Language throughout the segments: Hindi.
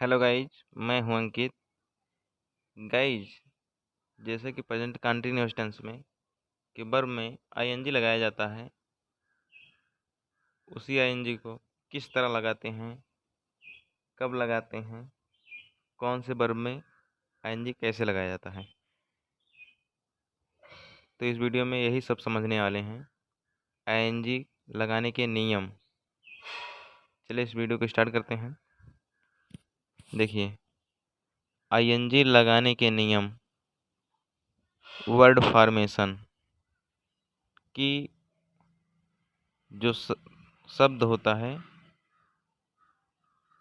हेलो गाइज, मैं हूं अंकित। गाइज, जैसे कि प्रेजेंट कंटिन्यूअस टेंस में कि वर्ब में आईएनजी लगाया जाता है, उसी आईएनजी को किस तरह लगाते हैं, कब लगाते हैं, कौन से वर्ब में आईएनजी कैसे लगाया जाता है, तो इस वीडियो में यही सब समझने वाले हैं। आईएनजी लगाने के नियम। चलिए इस वीडियो को स्टार्ट करते हैं। देखिए, आईएनजी लगाने के नियम। वर्ड फॉर्मेशन की जो शब्द होता है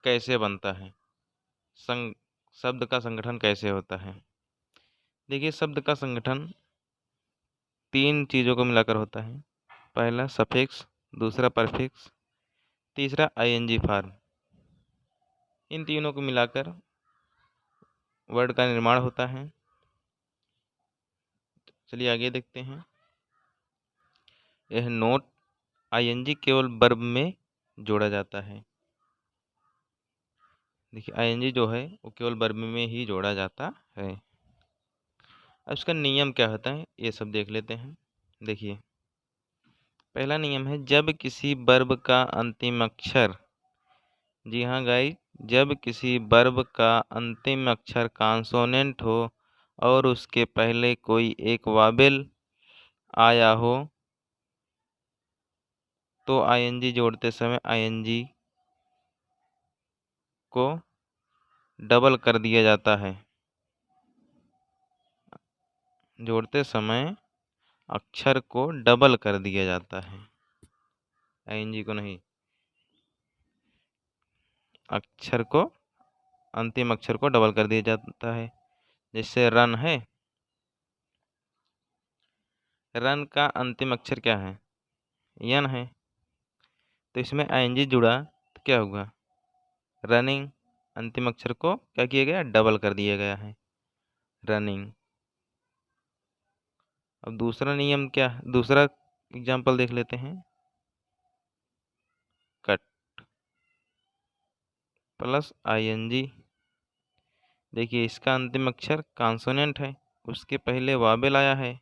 कैसे बनता है, शब्द का संगठन कैसे होता है। देखिए, शब्द का संगठन 3 चीज़ों को मिलाकर होता है। पहला सफिक्स, दूसरा परफिक्स, तीसरा आईएनजी फॉर्म। इन तीनों को मिलाकर वर्ड का निर्माण होता है। चलिए आगे देखते हैं। यह नोट आईएनजी केवल वर्ब में जोड़ा जाता है। देखिए, आईएनजी जो है वो केवल वर्ब में ही जोड़ा जाता है। अब इसका नियम क्या होता है ये सब देख लेते हैं। देखिए, पहला नियम है जब किसी वर्ब का अंतिम अक्षर, जी हाँ गाइस, जब किसी वर्ब का अंतिम अक्षर कॉन्सोनेंट हो और उसके पहले कोई एक वावेल आया हो तो आईएनजी जोड़ते समय आईएनजी को डबल कर दिया जाता है। जोड़ते समय अक्षर को डबल कर दिया जाता है, आईएनजी को नहीं। अक्षर को, अंतिम अक्षर को डबल कर दिया जाता है। जैसे रन है, रन का अंतिम अक्षर क्या है? यन है, तो इसमें आईएनजी जुड़ा तो क्या होगा? रनिंग। अंतिम अक्षर को क्या किया गया? डबल कर दिया गया है, रनिंग। अब दूसरा नियम क्या है? दूसरा एग्जाम्पल देख लेते हैं। Cut plus ING. देखिए, इसका अंतिम अक्षर कॉन्सोनेंट है, उसके पहले वावेल आया है,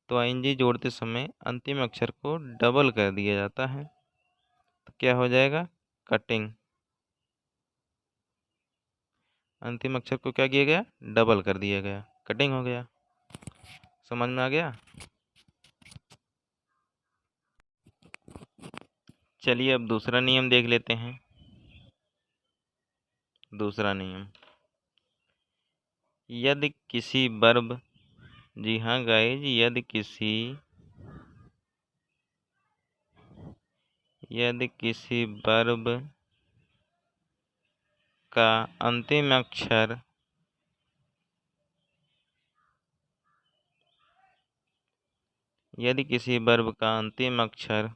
तो आईएनजी जोड़ते समय अंतिम अक्षर को डबल कर दिया जाता है, तो क्या हो जाएगा? कटिंग। अंतिम अक्षर को क्या किया गया? डबल कर दिया गया, कटिंग हो गया। समझ में आ गया? चलिए अब दूसरा नियम देख लेते हैं। दूसरा नियम, यदि किसी वर्ब, जी हाँ गाइज, यदि किसी वर्ब का अंतिम अक्षर यदि किसी वर्ब का अंतिम अक्षर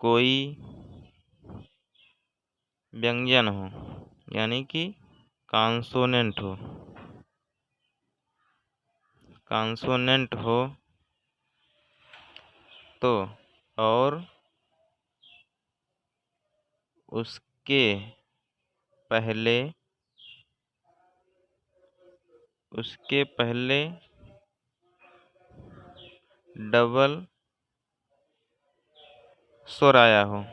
कोई व्यंजन हो, यानी कि कॉन्सोनेंट हो, कॉन्सोनेंट हो तो, और उसके पहले डबल स्वर आया हो।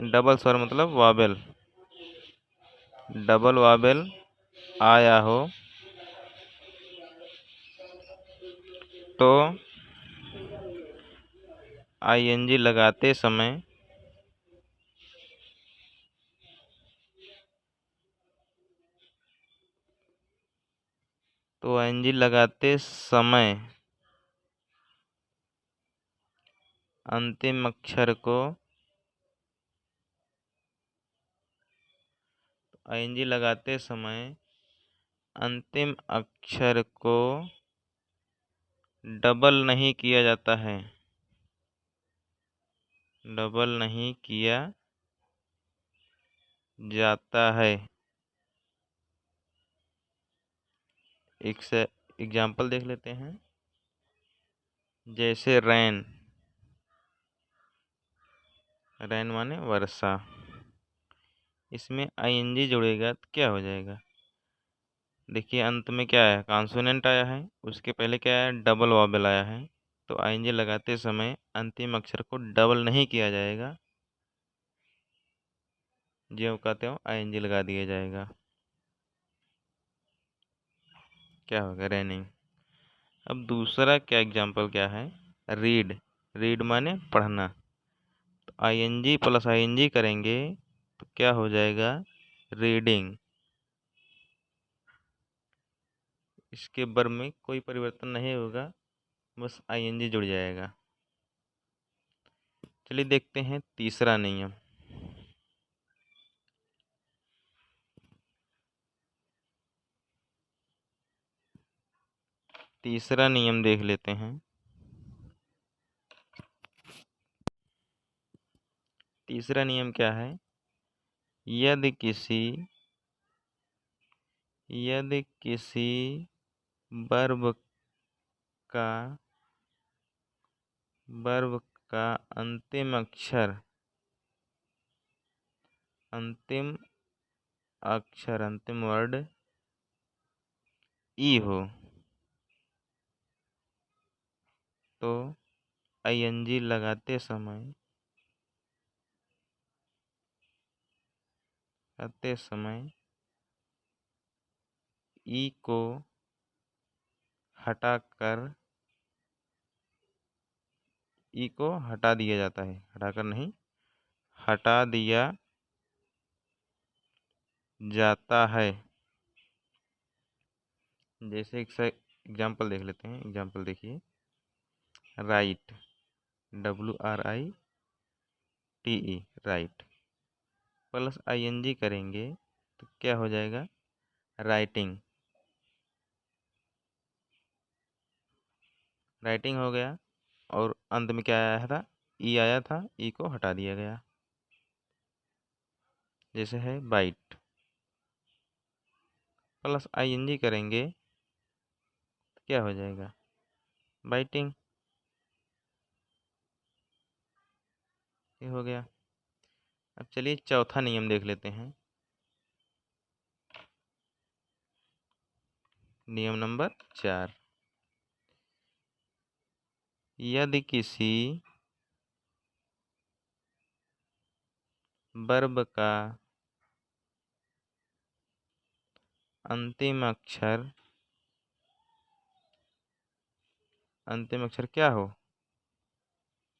डबल स्वर मतलब वावेल, डबल वावेल आया हो तो आईएनजी लगाते समय अंतिम अक्षर को आईएनजी लगाते समय अंतिम अक्षर को डबल नहीं किया जाता है, डबल नहीं किया जाता है। एक से एग्जाम्पल देख लेते हैं। जैसे रैन, रेन माने वर्षा। इसमें आईएनजी जुड़ेगा तो क्या हो जाएगा? देखिए अंत में क्या है, कॉन्सोनेंट आया है, उसके पहले क्या है, डबल वॉवेल आया है। तो आईएनजी लगाते समय अंतिम अक्षर को डबल नहीं किया जाएगा, ज्यों का त्यों आईएनजी लगा दिया जाएगा। क्या होगा? रेनिंग। अब दूसरा क्या एग्जाम्पल क्या है, रीड। रीड माने पढ़ना। तो आईएनजी प्लस आईएनजी करेंगे तो क्या हो जाएगा, रीडिंग। इसके वर्ब में कोई परिवर्तन नहीं होगा, बस आईएनजी जुड़ जाएगा। चलिए देखते हैं तीसरा नियम। तीसरा नियम देख लेते हैं। तीसरा नियम क्या है, यदि किसी वर्ब का अंतिम अंतिम वर्ड ई हो तो आईएनजी लगाते समय ई को हटाकर हटा दिया जाता है, हटाकर नहीं, हटा दिया जाता है। जैसे एक एग्जाम्पल देख लेते हैं। एग्जाम्पल देखिए, write, WRITE, write plus ING करेंगे तो क्या हो जाएगा, राइटिंग। राइटिंग हो गया। और अंत में क्या आया था, ई आया था, ई को हटा दिया गया। जैसे है बाइट, प्लस आईएनजी करेंगे तो क्या हो जाएगा, बाइटिंग। ये हो गया। अब चलिए चौथा नियम देख लेते हैं। नियम नंबर 4, यदि किसी वर्ब का अंतिम अक्षर क्या हो,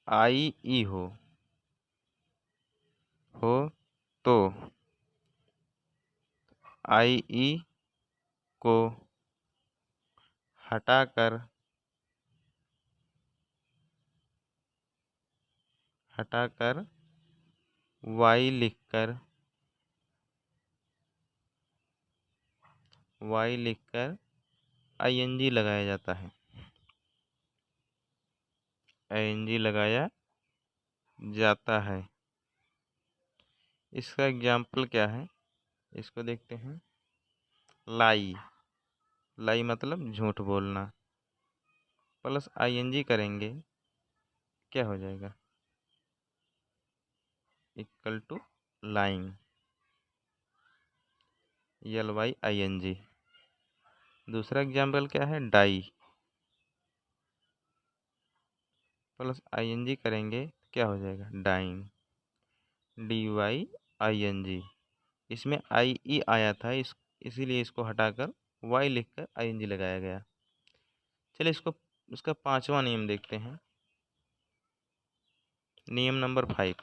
आई ई हो तो आई ई को हटाकर वाई लिखकर आईएनजी लगाया जाता है। आईएनजी लगाया जाता है। इसका एग्जाम्पल क्या है, इसको देखते हैं। लाई, लाई मतलब झूठ बोलना, प्लस आईएनजी करेंगे क्या हो जाएगा, इक्वल टू लाइंग, LYING। दूसरा एग्जाम्पल क्या है, डाई, प्लस आईएनजी करेंगे क्या हो जाएगा, डाइंग, DYING। इसमें आई ई आया था, इसीलिए इसको हटाकर वाई लिखकर आईएनजी लगाया गया। चलिए इसका पांचवा नियम देखते हैं। नियम नंबर 5,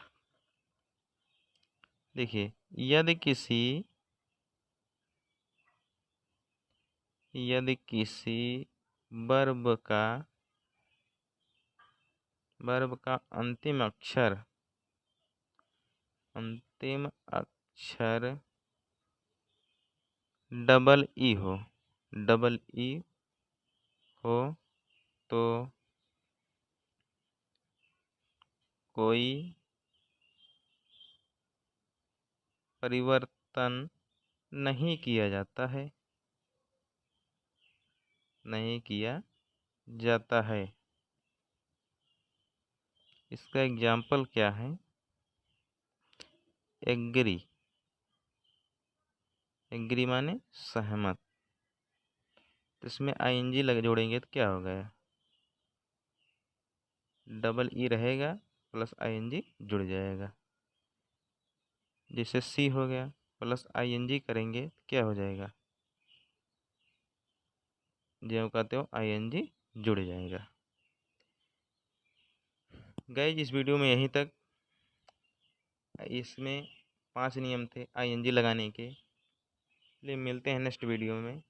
देखिए, यदि किसी वर्ब का अंतिम अक्षर डबल ई हो तो कोई परिवर्तन नहीं किया जाता है। इसका एग्जाम्पल क्या है, एग्री, एग्री माने सहमत, तो इसमें आईएनजी लग जोड़ेंगे तो क्या हो गया, डबल ई रहेगा प्लस आईएनजी जुड़ जाएगा। जैसे सी हो गया, प्लस आईएनजी करेंगे तो क्या हो जाएगा, जो कहते हो आईएनजी जुड़ जाएगा। गाइस इस वीडियो में यहीं तक। इसमें 5 नियम थे आईएनजी लगाने के लिए। मिलते हैं नेक्स्ट वीडियो में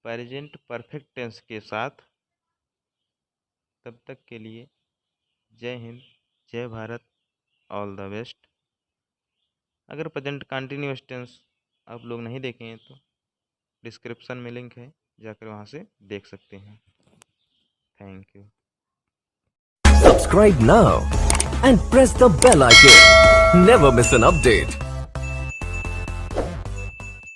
प्रेजेंट परफेक्ट टेंस के साथ। तब तक के लिए जय हिंद, जय भारत, ऑल द बेस्ट। अगर प्रेजेंट कंटिन्यूअस टेंस आप लोग नहीं देखे हैं तो डिस्क्रिप्शन में लिंक है, जाकर वहाँ से देख सकते हैं। Thank you. Subscribe now and press the bell icon. Never miss an update.